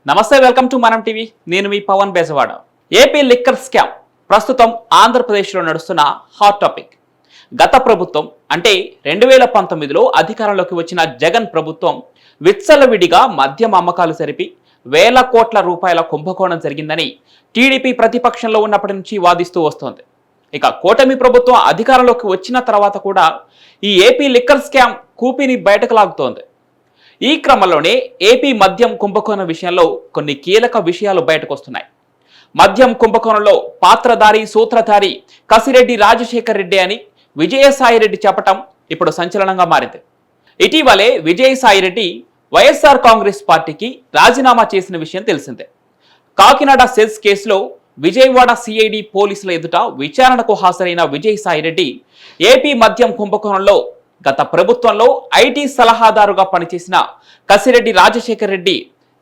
నమస్తే, welcome to మనం TV. నేను మీ పవన్ బేజవాడ. ఏపీ లిక్కర్ స్కామ్ ప్రస్తుతం ఆంధ్రప్రదేశ్లో నడుస్తున్న హాట్ టాపిక్. గత ప్రభుత్వం అంటే 2019లో అధికారంలోకి వచ్చిన జగన్ ప్రభుత్వం విచ్చలవిడిగా మద్యం అమ్మకాలు జరిపి వేల కోట్ల రూపాయల కుంభకోణం జరిగిందని టీడీపీ ప్రతిపక్షంలో ఉన్నప్పటి నుంచి వాదిస్తూ వస్తోంది. ఇక కూటమి ప్రభుత్వం అధికారంలోకి వచ్చిన తర్వాత కూడా ఈ ఏపీ లిక్కర్ స్కామ్ కూపిని బయటకు లాగుతోంది. ఈ క్రమంలోనే ఏపీ మద్యం కుంభకోణం విషయంలో కొన్ని కీలక విషయాలు బయటకు వస్తున్నాయి. మద్యం కుంభకోణంలో పాత్రధారి సూత్రధారి కసిరెడ్డి రాజశేఖర్ రెడ్డి అని విజయసాయిరెడ్డి చెప్పటం ఇప్పుడు సంచలనంగా మారింది. ఇటీవలే విజయసాయిరెడ్డి వైఎస్ఆర్ కాంగ్రెస్ పార్టీకి రాజీనామా చేసిన విషయం తెలిసిందే. కాకినాడ సెజ్ కేసులో విజయవాడ సిఐడి పోలీసుల ఎదుట విచారణకు హాజరైన విజయసాయిరెడ్డి ఏపీ మద్యం కుంభకోణంలో గత ప్రభుత్వంలో ఐటీ సలహాదారుగా పనిచేసిన కసిరెడ్డి రాజశేఖర్ రెడ్డి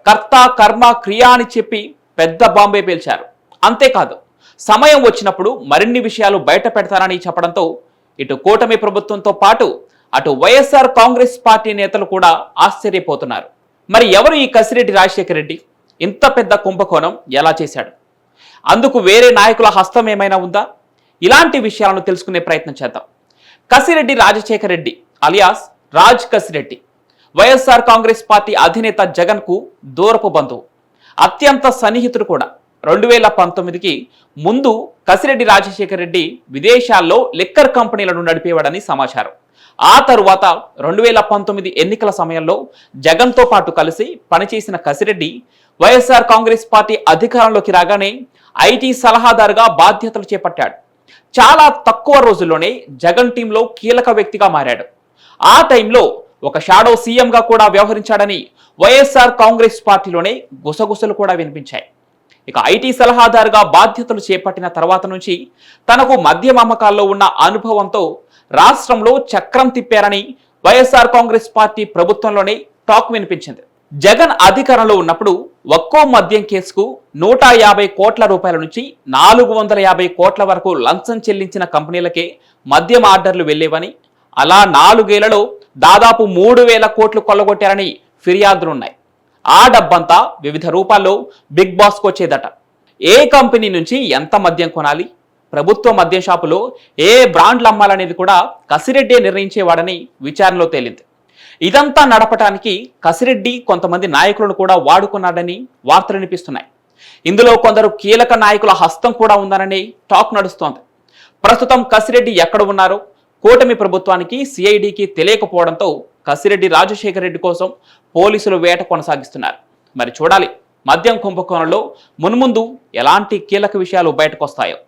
కర్త కర్మ క్రియా అని చెప్పి పెద్ద బాంబే పేల్చారు. అంతేకాదు, సమయం వచ్చినప్పుడు మరిన్ని విషయాలు బయట పెడతారని చెప్పడంతో ఇటు కూటమి ప్రభుత్వంతో పాటు అటు వైఎస్ఆర్ కాంగ్రెస్ పార్టీ నేతలు కూడా ఆశ్చర్యపోతున్నారు. మరి ఎవరు ఈ కసిరెడ్డి రాజశేఖర్ రెడ్డి? ఇంత పెద్ద కుంభకోణం ఎలా చేశాడు? అందుకు వేరే నాయకుల హస్తం ఏమైనా ఉందా? ఇలాంటి విషయాలను తెలుసుకునే ప్రయత్నం చేద్దాం. కసిరెడ్డి రాజశేఖర్ రెడ్డి అలియాస్ రాజ్ కసిరెడ్డి వైఎస్ఆర్ కాంగ్రెస్ పార్టీ అధినేత జగన్ కు దూరపు బంధువు, అత్యంత సన్నిహితుడు కూడా. 2019కి ముందు కసిరెడ్డి రాజశేఖర్ రెడ్డి విదేశాల్లో లిక్కర్ కంపెనీలను నడిపేవాడని సమాచారం. ఆ తరువాత 2019 ఎన్నికల సమయంలో జగన్తో పాటు కలిసి పనిచేసిన కసిరెడ్డి వైఎస్ఆర్ కాంగ్రెస్ పార్టీ అధికారంలోకి రాగానే ఐటీ సలహాదారుగా బాధ్యతలు చేపట్టాడు. చాలా తక్కువ రోజుల్లోనే జగన్ టీంలో కీలక వ్యక్తిగా మారాడు. ఆ టైంలో ఒక షాడో సీఎంగా కూడా వ్యవహరించాడని వైఎస్ఆర్ కాంగ్రెస్ పార్టీలోనే గుసగుసలు కూడా వినిపించాయి. ఇక ఐటీ సలహాదారుగా బాధ్యతలు చేపట్టిన తర్వాత నుంచి తనకు మద్యం అమ్మకాల్లో ఉన్న అనుభవంతో రాష్ట్రంలో చక్రం తిప్పారని వైఎస్ఆర్ కాంగ్రెస్ పార్టీ ప్రభుత్వంలోనే టాక్ వినిపించింది. జగన్ అధికారంలో ఉన్నప్పుడు ఒక్కో మద్యం కేసుకు 150 కోట్ల రూపాయల నుంచి 450 కోట్ల వరకు లంచం చెల్లించిన కంపెనీలకే మద్యం ఆర్డర్లు వెళ్లేవని, అలా 4 ఏళ్లలో దాదాపు 3000 కోట్లు కొల్లగొట్టారని ఫిర్యాదులున్నాయి. ఆ డబ్బంతా వివిధ రూపాల్లో బిగ్ బాస్కు వచ్చేదట. ఏ కంపెనీ నుంచి ఎంత మద్యం కొనాలి, ప్రభుత్వ మద్యం షాపులో ఏ బ్రాండ్లు అమ్మాలనేది కూడా కసిరెడ్డి నిర్ణయించేవాడని విచారణలో తేలింది. ఇదంతా నడపటానికి కసిరెడ్డి కొంతమంది నాయకులను కూడా వాడుకున్నాడని వార్తలు వినిపిస్తున్నాయి. ఇందులో కొందరు కీలక నాయకుల హస్తం కూడా ఉందనని టాక్ నడుస్తోంది. ప్రస్తుతం కసిరెడ్డి ఎక్కడ ఉన్నారో కూటమి ప్రభుత్వానికి సిఐడికి తెలియకపోవడంతో కసిరెడ్డి రాజశేఖర్ రెడ్డి కోసం పోలీసులు వేట కొనసాగిస్తున్నారు. మరి చూడాలి, మద్యం కుంభకోణంలో మున్ముందు ఎలాంటి కీలక విషయాలు బయటకు వస్తాయో.